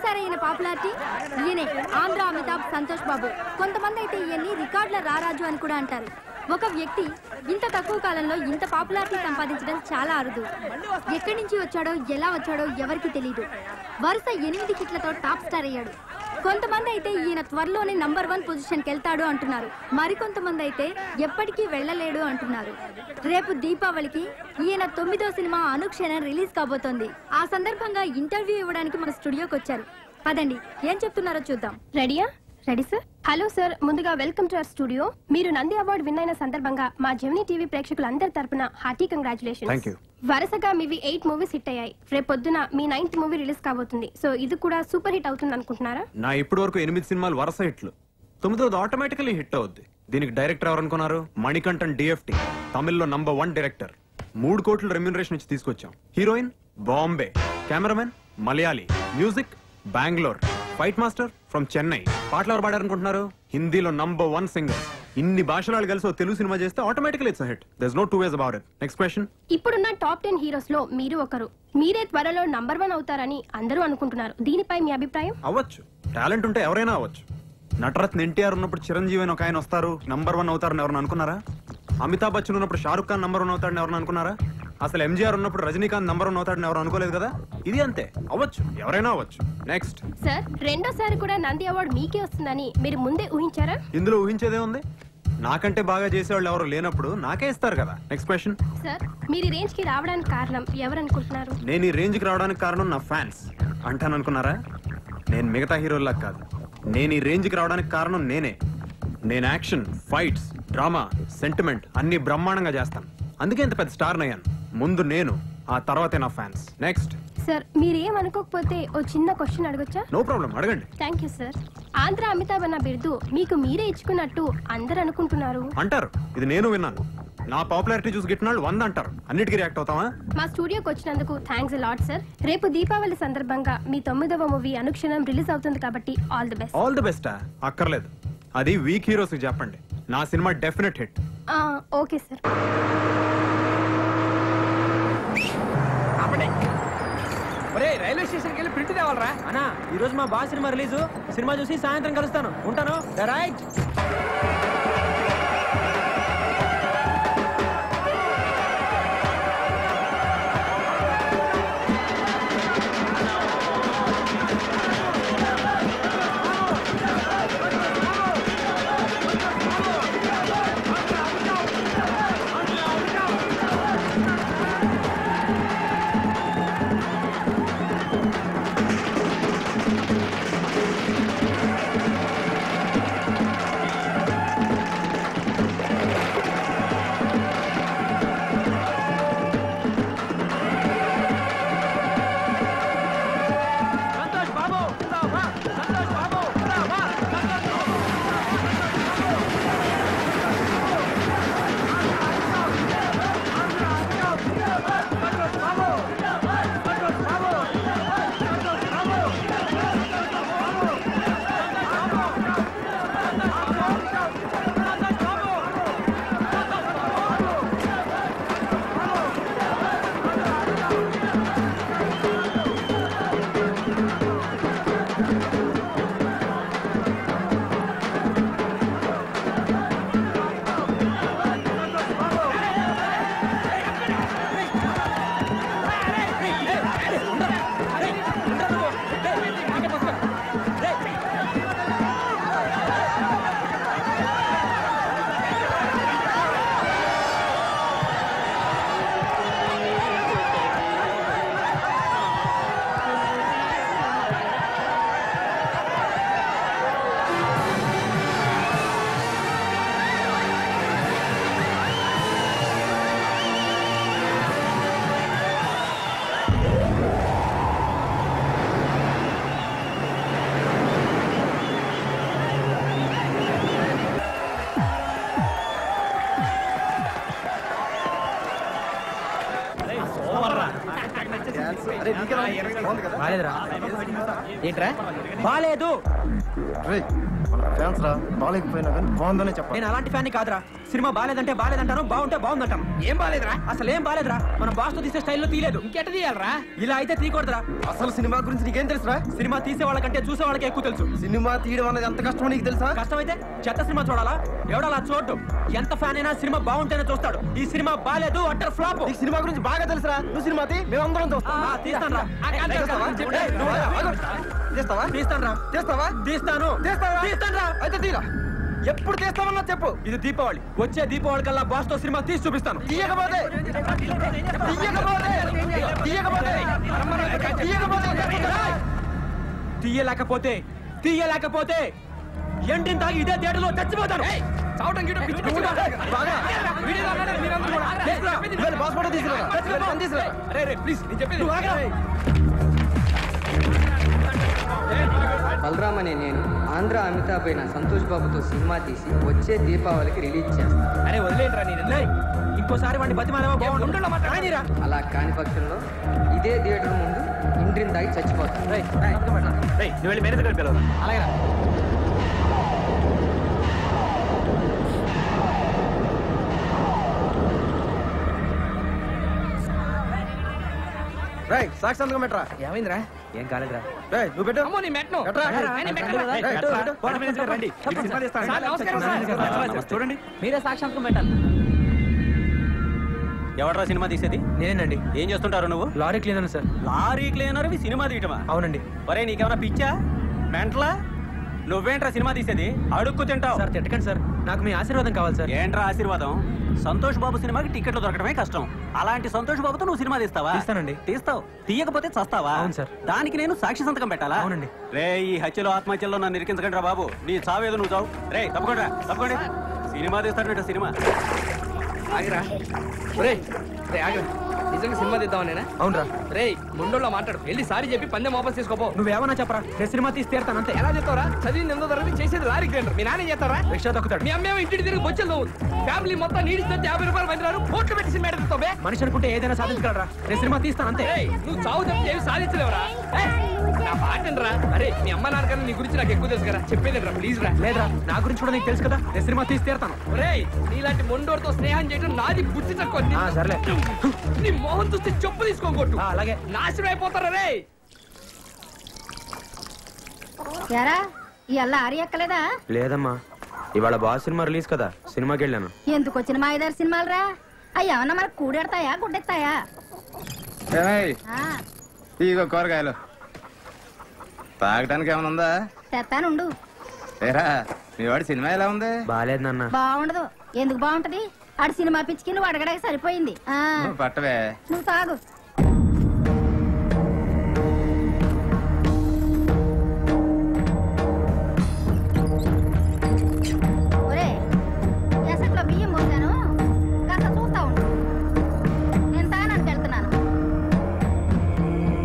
చూసారా ఈయన పాపులారిటీ? ఈయనే ఆంధ్ర అమితాబ్ సంతోష్ బాబు. కొంతమంది అయితే ఈయన్ని రికార్డుల రారాజు అని కూడా అంటారు. ఒక వ్యక్తి ఇంత తక్కువ కాలంలో ఇంత పాపులారిటీ సంపాదించడం చాలా అరుదు. ఎక్కడి నుంచి వచ్చాడో ఎలా వచ్చాడో ఎవరికి తెలియదు. వరుస 8 హిట్లతో టాప్ స్టార్ అయ్యాడు. కొంతమంది అయితే ఈయన త్వరలోనే నంబర్ 1 పొజిషన్కి వెళ్తాడు అంటున్నారు. మరికొంతమంది అయితే ఎప్పటికీ వెళ్ళలేడు అంటున్నారు. రేపు దీపావళికి ఈయన 9వ సినిమా అనుక్షణం రిలీజ్ కాబోతోంది. ఆ సందర్భంగా ఇంటర్వ్యూ ఇవ్వడానికి మన స్టూడియోకి వచ్చారు. పదండి ఏం చెప్తున్నారో చూద్దాం. రెడీయా? Ready sir. హలో సార్, ముందుగా వెల్కమ్ టు అవర్ స్టూడియో. మీరు నంది అవార్డు విన్ అయిన సందర్భంగా మా జెమినీ టీవీ ప్రేక్షకులందరి తరపున హార్టీ కంగ్రాచులేషన్స్. వరుసగా మీవి 8 మూవీస్ హిట్ అయ్యాయి. రేపొద్దున మీ 9th మూవీ రిలీజ్ కాబోతుంది. సో ఇది కూడా సూపర్ హిట్ అవుతుంది అనుకుంటున్నారా? నా ఇప్పటి వరకు 8 సినిమాలు వరుస హిట్లు, 9వ ఆటోమేటికలీ హిట్ అవుద్ది. దీనికి డైరెక్టర్ ఎవరు అనుకున్నారు? మణికంఠన్ డిఎఫ్టి, తమిళ్లో నంబర్ 1 డైరెక్టర్. 3 కోట్ల రెమ్యూనరేషన్ ఇచ్చి తీసుకొచ్చాం. Heroine Bombay, cameraman Malayali, music Bengaluru, fight master from Chennai. పాటలు ఎవరు పాడారనుకుంటున్నారు? హిందీలో నంబర్ 1 సింగర్. ఇన్ని భాషలు కలిసి తెలుగు సినిమా చేస్తే automatically it's hit. There is no two ways about it. Next question. ఇప్పుడున్న టాప్ 10 హీరోస్ లో మీరు ఒకరు. మీరే త్వరలో నంబర్ 1 అవుతారని అందరూ అనుకుంటున్నారు. దీనిపై మీ అభిప్రాయం? అవ్వచ్చు, టాలెంట్ ఉంటే ఎవరైనా అవ్వచ్చు. నటరత్న ఎన్టీఆర్ ఉన్నప్పుడు చిరంజీవి అని ఒక ఆయన వస్తారు, నంబర్ 1 అవుతారని ఎవరైనా అనుకున్నారా? అమితాబ్ బచ్చన్ ఉన్నప్పుడు షారుఖ్ ఖాన్ నంబర్ 1 అవుతాడని ఎవరైనా అనుకున్నారా? అసలు ఎంజీఆర్ ఉన్నప్పుడు రజనీకాంత్ నంబర్ 1 అవుతాడని ఎవరు అనుకోలేదు కదా. ఇది అంతే, అవ్వచ్చు, ఎవరైనా అవ్వచ్చు. నెక్స్ట్ సార్, రెండోసారి కూడా నంది అవార్డు మీకే వస్తుందని మీరు ముందే ఊహించారా? ఇందులో ఊహించేదే ఉంది. నాకంటే బాగా చేసేవాళ్ళు ఎవరు లేనప్పుడు నాకే ఇస్తారు కదా. Next question. సార్, మీరు రేంజ్ కి రావడానికి కారణం ఎవరు అనుకుంటున్నారు? నేను ఈ రేంజ్ కి రావడానికి కారణం నా ఫ్యాన్స్ అంటాను అనుకున్నారా? నేను మిగతా హీరోల్లా కాదు. నేను ఈ రేంజ్ కి రావడానికి కారణం నేనే. నేను యాక్షన్, ఫైట్స్, డ్రామా, సెంటిమెంట్ అన్ని బ్రహ్మాండంగా చేస్తాను. అందుకే ఇంత పెద్ద స్టార్ అయ్యాను. ముందు నేను, ఆ తర్వాతే నా ఫ్యాన్స్. నెక్స్ట్. సార్, మీరేం అనుకోకపోతే ఓ చిన్న క్వశ్చన్ అడగొచ్చా? నో ప్రాబ్లం, అడగండి. Thank you sir. Andhra Amitabh అన్న బిరుదు మీకు మీరే ఇచ్చుకున్నట్టు అందరు అనుకుంటున్నారు. అంటారు, ఇది నేను విన్నాను. నా పాపులారిటీ చూసి గిట్టినాళ్ళు 100 అంటారు. అన్నిటికీ రియాక్ట్ అవుతావా? మా స్టూడియోకి వచ్చినందుకు థ్యాంక్స్ లాట్ సార్. రేపు దీపావళి సందర్భంగా మీ 9వ మూవీ అనుక్షణం రిలీజ్ అవుతుంది కాబట్టి all the best. All the బెస్టా? అక్కర్లేదు, అది వీక్ హీరోస్ కి చెప్పండి. నా cinema definite hit. Okay sir. Railway స్టేషన్కి వెళ్ళి ప్రింట్ తేవాలరా అన్నా. ఈ రోజు మా బాస్ సినిమా రిలీజ్. సినిమా చూసి సాయంత్రం కలుస్తాను. ఉంటాను. రైట్. ఏంట్రా బాలేదు? బాగాలేకపోయినా కానీ బాగుందనే చెప్పాలి. నేను అలాంటి ఫ్యాన్ కాదురా. సినిమా బాలేదంటే బాలేదంటాను, బాగుంటే బాగుందంటాను. ఏం బాలేదురా, అసలు ఏం బాలేదురా. మన బాస్ తో తీసే స్టైల్లో తీయలేదు. ఇంకెట తీయాలరా? ఇలా అయితే తీయకూడదురా. అసలు సినిమా గురించి నీకేం తెలుసురా? సినిమా తీసే వాళ్ళకంటే చూసే వాళ్ళకి ఎక్కువ తెలుసు. సినిమా తీయడం అనేది ఎంత కష్టమో నీకు తెలుసా? కష్టమైతే చెత్త సినిమా చూడాలా? ఎవడలా చూడ్డు. ఎంత ఫ్యాన్ అయినా సినిమా బాగుంటేనే చూస్తాడు. ఈ సినిమా బాలేదు, అట్టర్ ఫ్లాప్. నీకు సినిమా గురించి బాగా తెలుసురా. నువ్వు సినిమా తీ, మేమందరం చూస్తాం. తీస్తాను. అయితే తీరా. ఎప్పుడు తీస్తామన్నా చెప్పు. ఇది దీపావళి. వచ్చే దీపావళి కల్లా బాస్ తో సినిమా తీసి చూపిస్తాను. తీయకపోతే తీయలేకపోతే ఎండిని తాగి ఇదే థియేటర్లో చచ్చిపోతాను. బాస్ ఫోటో తీసుకురా. బలరామ్ అనే నేను ఆంధ్ర అమితాబ్ అయిన సంతోష్ బాబుతో సినిమా తీసి వచ్చే దీపావళికి రిలీజ్ చేస్తాను. అరే వదిలేంట్రా నేను. ఇంకోసారి వాడిని బతిమాలేమో బాగుంటుందా? అలా కాని పక్షంలో ఇదే థియేటర్ ముందు ఇంటిని తాగి చచ్చిపోతాను. నువ్వు వెళ్ళి మేనేజర్ గారిని పిలవరా. అలాగే సాక్షి సంతకం పెట్టరా. ఏమైందిరా? ఏం కాలేదురా. నువ్వు పెట్టు. అమ్మో నీ మెట్ను. చూడండి, మీరే సాక్షాత్కం పెట్టాలి. ఎవడరా సినిమా తీసేది? నేనేనండి. ఏం చేస్తుంటారు నువ్వు? Lorry cleaner sir. Lorry cleaner cinema తీయటమా? అవునండి. ఒరే నీకేమన్నా పిచ్చా మెంటలా? నువ్వేంట్రా సినిమా తీసేది? అడుక్కు తింటావు. సార్ తిట్టకండి సార్, నాకు మీ ఆశీర్వాదం కావాలి సార్. ఏంట్రా ఆశీర్వాదం? సంతోష్ బాబు సినిమాకి టికెట్లు దొరకడమే కష్టం. అలాంటి సంతోష్ బాబుతో నువ్వు సినిమా తీస్తావా? తీస్తానండి. తీస్తావు. తీయకపోతే చస్తావా? అవును సార్. దానికి నేను సాక్షి సంతకం పెట్టాలా? అవునండి. రే ఈ హత్యలో ఆత్మహత్యలో నన్ను ఇరికించకండి రా బాబు. నీ చావేదో నువ్వు చావు. రే తప్పకుండా తప్పకుండా సినిమా తీస్తాడు సినిమా. ఆగిరా. నిజంగా సినిమా తీద్దామనేనా? అవునరా. రే ముండోళ్ళ మాట్లాడు. వెళ్ళి సారీ చెప్పి పందెం వాపస్ తీసుకోపో. నువ్వేమన్నా చెప్పరా, నేను సినిమా తీసి తీరుతాను అంతే. ఎలా చెప్తావరా? చదివింది ఎంతో తరగతి, చేసేది లారీ క్లీనర్. మీ నాన్న చేస్తారా? రిక్షా తొక్కుతాడు. మీ అమ్మేమో ఇంటికి తిరిగి బొచ్చలు. ఫ్యామిలీ మొత్తం నీడిస్తే 50 రూపాయలు పందిరారు. కోట్లు పెట్టి సినిమా ఎడుతావే. మనిషి అనుకుంటే ఏదైనా సాధించగలరా? నేను సినిమా తీస్తాను అంతే. నువ్వు చావు తప్పితే ఏమి సాధించలేవరా? నా పాటనరా. అరే మీ అమ్మ నాన్నకన్నా నీ గురించి నాకు ఎక్కువ తెలుసు కదా. చెప్పేదిరా ప్లీజ్ రా. లేదురా, నా గురించి కూడా నీకు తెలుసు కదా. నేను సినిమా తీసి తీరుతాను. రే నీలాంటి మొండోడితో స్నేహం చేయడం నాది బుద్ధి తక్కువ. సర్లే, నీ మోహన్ చూస్తే చెప్పు తీసుకోకొట్టు. అలాగే నాశనం అయిపోతారా రే. యారా ఇవాళ ఆరి ఎక్కలేదా? లేదమ్మా, ఇవాళ బాస్ సినిమా రిలీజ్ కదా, సినిమాకి వెళ్ళాను. ఎందుకు వచ్చిన మా ఐదారు సినిమాలు రా? అవి ఏమన్నా మనకు కూడెడతాయా గుడ్డెత్తాయా? ఇగో కూరగాయలు తాగడానికి ఏమైనా ఉందా? తెత్తానుండు. ఏరా మీ వాడి సినిమా ఎలా ఉంది? బాలేదు నాన్న. బాగుండదు. ఎందుకు బాగుంటది? ఆడు సినిమా పిచ్చికి నువ్వు అడగడానికి సరిపోయింది. పట్టవే. నువ్వు తాగు. ఒరే ఎసట్లో బియ్యం పోతాను, కాస్త చూస్తా ఉండు. నేను తాగడానికి వెళ్తున్నాను.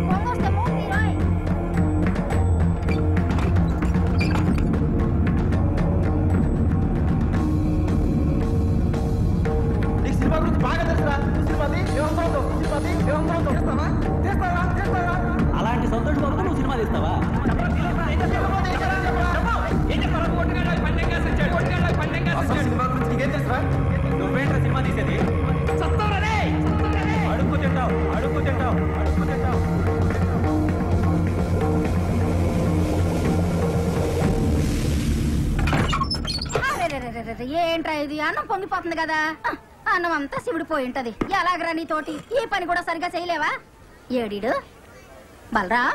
పొంగొస్తే మూడు తీరాయ్. నీకు సినిమా గురించి బాగా తెలుసురా. అలాంటి సంతోష్ బాబుతో నువ్వు సినిమా తీస్తావా? సినిమా గురించి నీకేం తెలుసురా? నువ్వేంట్రా సినిమా తీసేది? అడుక్కు తింటావు. ఏంట్రా ఇది? అన్నం పొంగిపోతుంది కదా. అన్నం అంతా శివుడు పోయి ఉంటది. ఎలాగరా నీతోటి? ఈ పని కూడా సరిగా చేయలేవా? ఏడీడు బలరాం.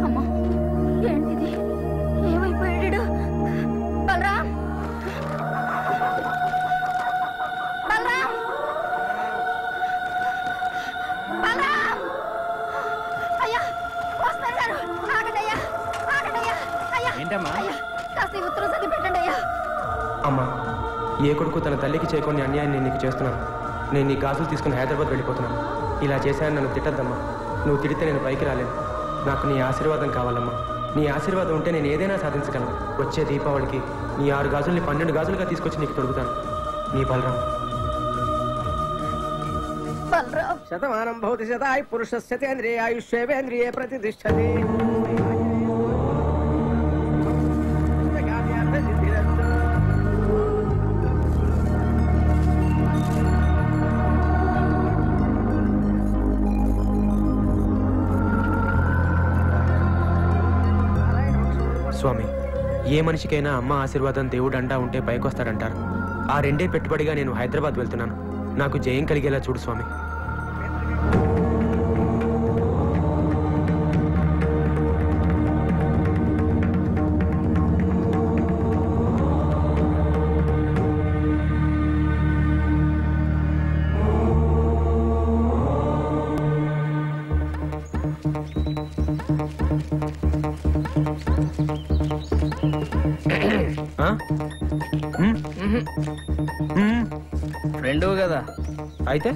అమ్మా ఏంటిది? ఏమైపోయాడు బలరాం? అయ్యా వస్తున్నారు గారు. ఆగండయ్యా. ఏంటమ్మా? కాస్త ఈ ఉత్తరం చదివి పెట్టండి అయ్యా. అమ్మా, ఏ కొడుకు తన తల్లికి చేయకుండా అన్యాయం నేను నీకు చేస్తున్నాను. నేను నీ గాజులు తీసుకుని హైదరాబాద్ వెళ్ళిపోతున్నాను. ఇలా చేశాను, నన్ను తిట్టద్దమ్మా. నువ్వు తిడితే నేను పైకి రాలేను. నాకు నీ ఆశీర్వాదం కావాలమ్మా. నీ ఆశీర్వాదం ఉంటే నేను ఏదైనా సాధించగలను. వచ్చే దీపావళికి నీ 6 గాజుల్ని 12 గాజులుగా తీసుకొచ్చి నీకు తొడుగుతాను. నీ బలరాం. శతమానం భవతి శతాయు పురుషస్య తేంద్రియ ఆయుష్యేంద్రియే ప్రతిష్టతి. స్వామి, ఏ మనిషికైనా అమ్మ ఆశీర్వాదం దేవుడు అండా ఉంటే పైకొస్తాడంటారు. ఆ రెండే పెట్టుబడిగా నేను హైదరాబాద్ వెళ్తున్నాను. నాకు జయం కలిగేలా చూడు స్వామి. రెండో కదా అయితే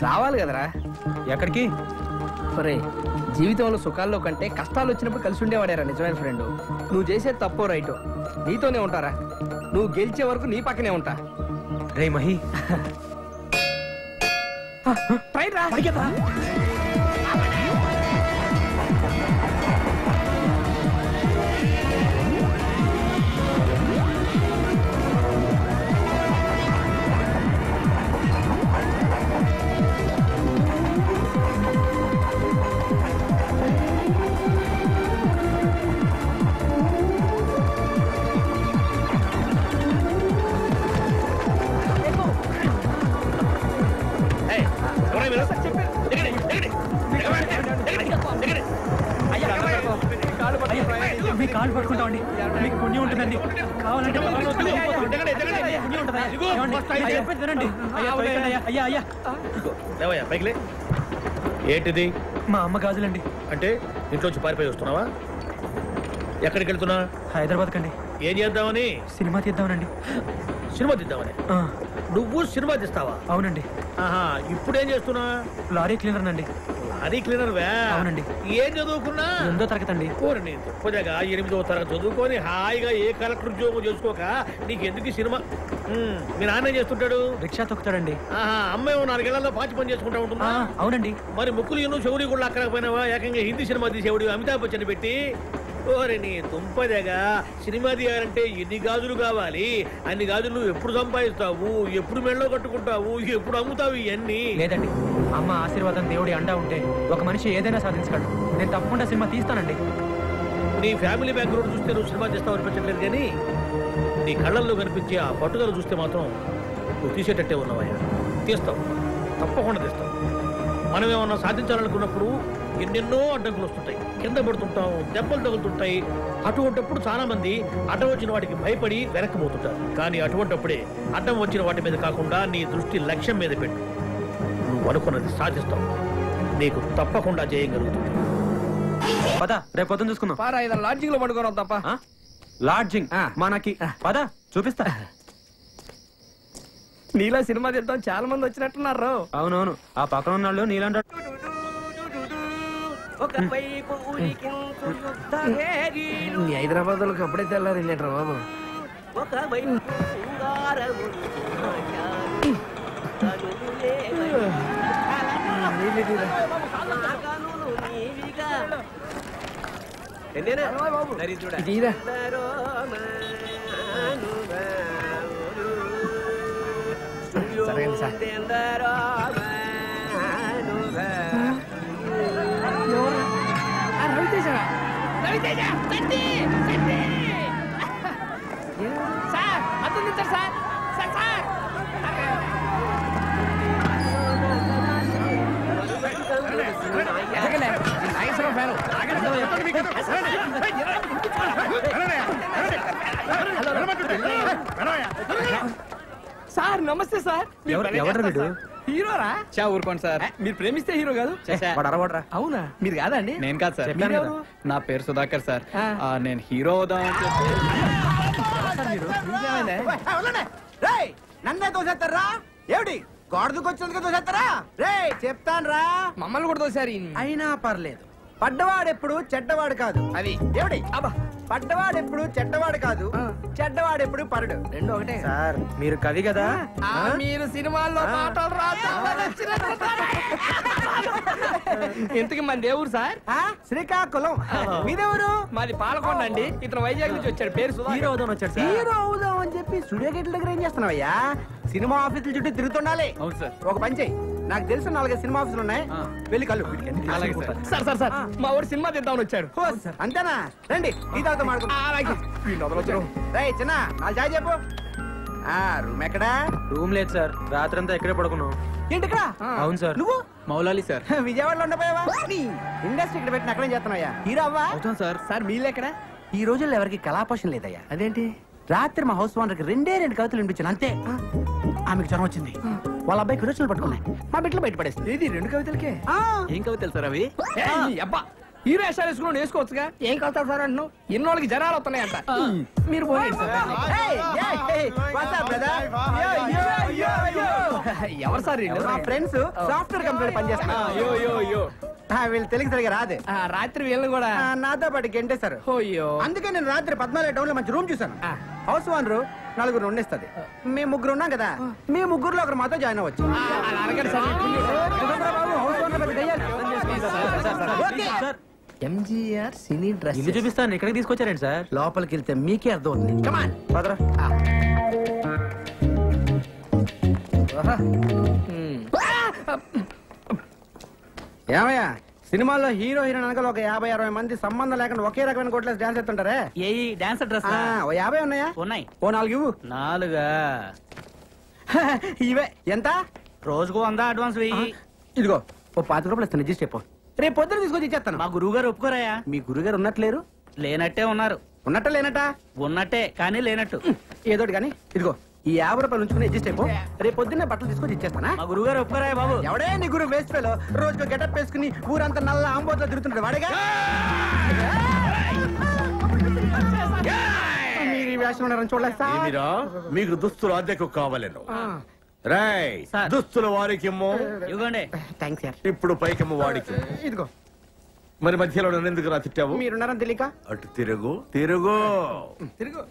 రావాలి కదరా. ఎక్కడికి? ఒరే, జీవితంలో సుఖాల్లో కంటే కష్టాలు వచ్చినప్పుడు కలిసి ఉండేవాడారా నిజమైన ఫ్రెండ్. నువ్వు చేసే తప్పో రైటో నీతోనే ఉంటారా. నువ్వు గెలిచే వరకు నీ పక్కనే ఉంటా. రే మహి, ట్రైన్ రా. మీ కాళ్ళు పట్టుకుంటామండి, మీకు పుణ్యం ఉంటుందండి. కావాలంటే ఏంటిది? మా అమ్మ గాజులండి. అంటే ఇంట్లోంచి పారిపోయి వస్తున్నావా? ఎక్కడికి వెళ్తున్నా? హైదరాబాద్ కండి. ఏం చేద్దామని? సినిమా తీద్దామనండి. సినిమా తీద్దామని? నువ్వు సినిమా తీస్తావా? అవునండి. ఆహా, ఇప్పుడు ఏం చేస్తున్నా? లారీ క్లీనర్ అండి. లారీ క్లీనర్ వే? అవునండి. ఏం చదువుకున్నా? 8వ తరగతి అండి. కొద్దిగా 8వ తరగతి చదువుకొని హాయిగా ఏ కలెక్టర్ ఉద్యోగం చేసుకోక నీకు ఎందుకు సినిమా? మీ నాన్న చేస్తుంటాడు? రిక్షా తొక్కుతాడండి. ఆహా, అమ్మాయి 4 ఏళ్లలో పాచి పని చేసుకుంటా ఉంటుందా? అవునండి. మరి ముక్కులు ఎన్నో చెవుడి కూడా అక్కడకపోయినావా? ఏకంగా హిందీ సినిమా తీసేవాడు అమితాబ్ బచ్చన్ పెట్టి. ఓరే నీ తుంపదగా, సినిమా తీయాలంటే ఎన్ని గాజులు కావాలి? అన్ని గాజులు నువ్వు ఎప్పుడు సంపాదిస్తావు? ఎప్పుడు మెడలో కట్టుకుంటావు? ఎప్పుడు అమ్ముతావు ఇవన్నీ? లేదండి, అమ్మ ఆశీర్వాదం దేవుడి అండా ఉంటే ఒక మనిషి ఏదైనా సాధించగలడు. నేను తప్పకుండా సినిమా తీస్తానండి. నీ ఫ్యామిలీ బ్యాక్గ్రౌండ్ చూస్తే నువ్వు సినిమా చేస్తావు అనిపించట్లేదు, కానీ నీ కళ్ళల్లో కనిపించే ఆ పట్టుదల చూస్తే మాత్రం నువ్వు తీసేటట్టే ఉన్నావయ్యా. తీస్తావు, తప్పకుండా తీస్తావు. మనం ఏమన్నా సాధించాలనుకున్నప్పుడు ఎన్నెన్నో అడ్డంకులు వస్తుంటాయి, కింద పడుతుంటాం, దెబ్బలు తగులుతుంటాయి. అటువంటిప్పుడు చాలా మంది అడ్డం వచ్చిన వాటికి భయపడి వెనక్కిపోతుంటారు. కానీ అటువంటిప్పుడే అడ్డం వచ్చిన వాటి మీద కాకుండా నీ దృష్టి లక్ష్యం మీద పెట్టు. నువ్వు అనుకున్నది సాధిస్తావు. నీకు తప్పకుండా చేయగలుగుతుంది. పద, రేపు పొద్దున చూసుకుందాం. పారా, ఇదా లాడ్జింగ్ లో పడుకోవడం తప్ప. లాడ్జింగ్ మనకి పద, చూపిస్తా. నీలా సినిమా తీద్దాం చాలా మంది వచ్చినట్టున్నారు. అవునవును, ఆ పక్కన ఉన్నాళ్ళు నీలాంటి హైదరాబాద్ వాళ్ళకి అప్పుడే తెల్లారిందేంట్రా బాబు. ఇదిరా సరే సార్. రవితేజ సార్, అతను సార్ సార్ సార్ సార్. నమస్తే సార్. ఎవరు వీడు? హీరోరా? చా ఊరుకోండి సార్, మీరు ప్రేమిస్తే హీరో కాదు. అవునా? మీరు కాదా అండి? నేను కాదు సార్. మీరెవరు? నా పేరు సుధాకర్ సార్. ఆ. నేను హీరో అవుదామని చెప్పి. నన్నే తోసేస్తారా? ఏమిటి గోడదుకొచ్చేందుకు తోసేస్తారా? రే చెప్తాను రా, మమ్మల్ని కూడా తోసారి. అయినా పర్లేదు. పడ్డవాడెప్పుడు చెడ్డవాడు కాదు. అది ఏమిటి? అబ్బా, పడ్డవాడెప్పుడు చెడ్డవాడు కాదు, చెడ్డవాడెప్పుడు పరుడు. రెండు ఒకటే సార్. మీరు కవి కదా? మీరు సినిమాల్లో పాటలు రాదు. ఇంతకి మన దేవుడు సార్ శ్రీకాకుళం. మీదెవరు? మాది పాలకొండ అండి. ఇతను వైజాగ్ నుంచి వచ్చాడు. పేరు హీరో అవుదాం వచ్చాడు సార్. హీరో అవుదాం అని చెప్పి స్టూడియో గేట్ల దగ్గర ఏం చేస్తున్నావయ్యా? సినిమా ఆఫీసుల చుట్టూ తిరుగుతుండాలి. అవును సార్. ఒక పని చెయ్యి, నాకు తెలిసిన 4 సినిమా ఆఫీసులు ఉన్నాయి వెళ్ళి కళ్ళు సార్ సార్ సార్ మా ఊరు సినిమా తీద్దామని వచ్చాడు అంతేనా రండి ఈ తాతో మాడుకుంటాం రేయ్ చిన్న 4 చాయ్ చెప్పు రూమ్ ఎక్కడా రూమ్ లేదు సార్, రాత్రంతా ఇక్కడే పడుకున్నాం. ఏంటి ఇక్కడ అవును సార్. నువ్వు మౌలాలి సార్. విజయవాడలో ఉండపోయావా ఇండస్ట్రీ ఇక్కడ పెట్టిన అక్కడేం చేస్తున్నాయా హీరో అవ్వా అవుతాం సార్. సార్ మీళ్ళు ఎక్కడ? ఈ రోజుల్లో ఎవరికి కళాపోషణ లేదయ్యా. అదేంటి? రాత్రి మా హౌస్ ఓనర్కి 2 కవితలు వినిపించాను అంతే. ఆమెకు జ్వరం వచ్చింది, వాళ్ళ అబ్బాయికి విరోచనలు పట్టుకున్నాయి, మా బిడ్డలు బయట పడేస్తుంది. ఇది 2 కవితలకే? ఏం కవితలు సార్ అవి? అబ్బా హీరో వేషాలు వేసుకుని వేసుకోవచ్చుగా. ఏం కలుతారు సార్ అంటున్నావు? ఇన్నోళ్ళకి జనాలు వస్తున్నాయంట. మీరు పోయండి సార్. ఎవరు సార్ వీళ్ళు? మా ఫ్రెండ్స్ సాఫ్ట్వేర్ కంపెనీ పనిచేస్తున్నారు. వీళ్ళు తెలుగు సరిగా రాదు. రాత్రి వీళ్ళని కూడా నాతో పాటు గెంటేశారు. అయ్యో. అందుకే నేను రాత్రి 14 టౌన్ లో మంచి రూమ్ చూసాను. House owner 4 ఉండేస్తుంది. మేము 3 ఉన్నాం కదా, మీ 3లో ఒకరు మాతో జాయిన్ అవ్వచ్చు. ఎంజీఆర్ సినీ డ్రెస్ ఇల్లు చూపిస్తాను, ఇక్కడికి తీసుకొచ్చారండి సార్. లోపలికి వెళ్తే మీకే అర్థం అవుతుంది. కమాన్ పదరా. ఏమయ్యా సినిమాల్లో హీరో హీరోయిన్ అనగా ఒక 50-60 మంది సంబంధం లేకుండా ఒకే రకమైన కొట్లేసి డాన్స్ చేస్తుంటారే. ఏ డాన్సర్ డ్రెస్ ఓ 50 ఉన్నాయా? ఉన్నాయి. ఓ 4 ఇవ్వు. 4 ఇవే ఎంత? రోజుకు 100 అడ్వాన్స్ వెయ్యి. ఇదిగో ఓ 5 రూపాయలు ఇస్తాను, అడ్జస్ట్ చెప్పు. రేపు పొద్దున తీసుకొచ్చి ఇచ్చేస్తాను. మా గురువు గారు ఒప్పుకోరాయా? మీ గురుగారు ఉన్నట్లేరు? లేనట్టే ఉన్నారు. ఉన్నట్ట లేనట? ఉన్నట్టే కానీ లేనట్టు. ఏదోటి కానీ ఇదిగో ఈ 50 రూపాయలు ఉంచుకుని అడ్జస్ట్ అయిపో. రేపు పొద్దున్నే బట్టలు తీసుకొచ్చి ఇచ్చేస్తానా? మా గురువు గారు ఒప్పుకోరాయా బాబు? ఎవడే నీ గురువు వేస్ట్ ఫెలో రోజుకు గెటప్ వేసుకుని ఊరంతా నల్ల ఆంబోతో తిరుగుతుంటాడు వాడేగా. మీరు ఈ వేషం ఉన్నారని చూడలేస్తా. మీకు దుస్తులు అద్దెకు కావాలను. రాయ్ దుస్తుల వారికి ఇవ్వండి. Thanks sir. ఇప్పుడు పైకెమ్మ వాడికి. ఇదిగో. మరి మధ్యలో నన్ను ఎందుకు రా తిట్టావు? మీరున్నారని తెలియక. అటు తిరుగు తిరుగు తిరుగు.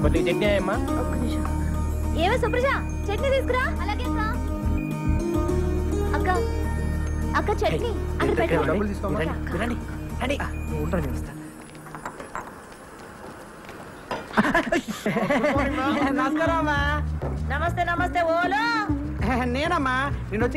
కొద్దిగా చట్నీ అమ్మా. ఏమో సుప్రజ చట్నీ తీసుకురా. అలాగే అక్క అక్క చట్నీ అక్కడ పెట్టు. డబ్బులు తీసుకోమా. రండి రండి. ఉంటాను వస్తా. నమస్కారం అమ్మా. నమస్తే నమస్తే ఓలో. నేనమ్మా నేను వచ్చి